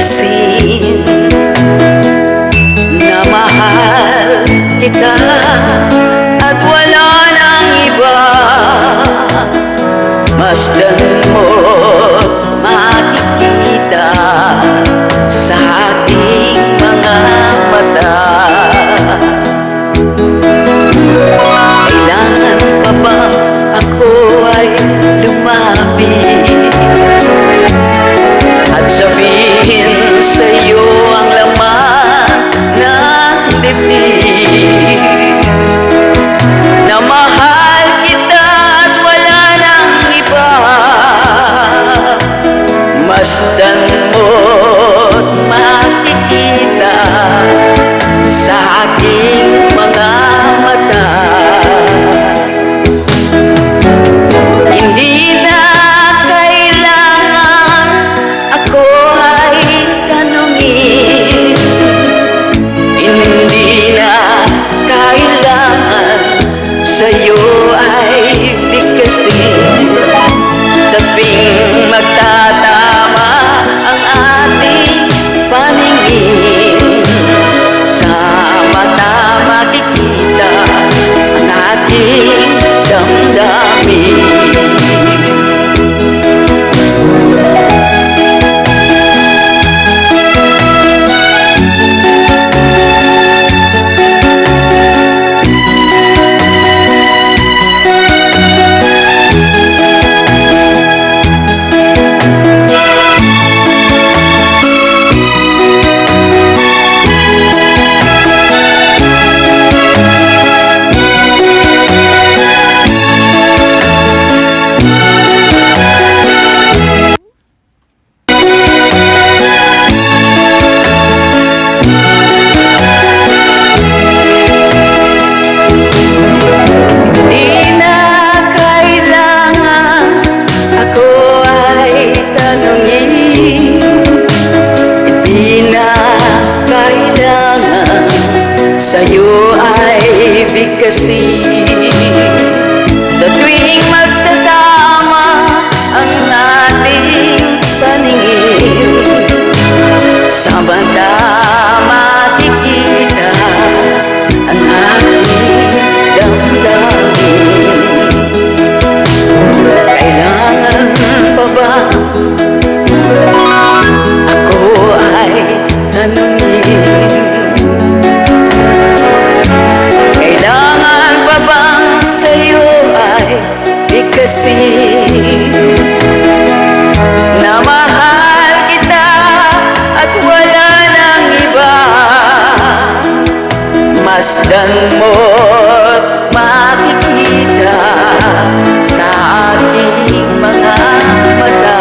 bigkasin na mahal kita at wala nang iba. Masdan mo makikita sa ating mga mata. Kailangan pa bang ako ay lumapit at sabihin sa'yo ang laman ng dibdib na mahal kita at wala nang iba? Masdan mo't makikita sa aking mga mata. Hindi na kailangan ako ay tanungin, hindi na kailangan sa'yo ay bigkasin. Sa tuwing magtatama ang ating paningin, sa mata makikita ang ating damdamin. Sa'yo ay bigkasin. Sa tuwing magtatama ang ating paningin, sa mata makikita ang ating damdamin. Kailangan pa ba ako ay tanungin? Sa'yo ay bigkasin na mahal kita at wala nang iba. Masdan mo't makikita sa aking mga mata.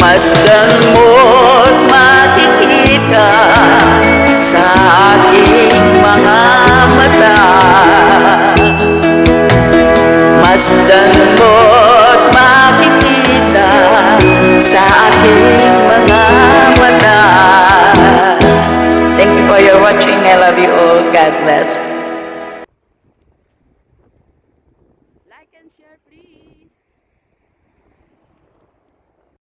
Masdan mo't makikita sa aking mga mata. Masdan mo't makikita sa aking mga mata. Thank you for your watching. I love you all. God bless.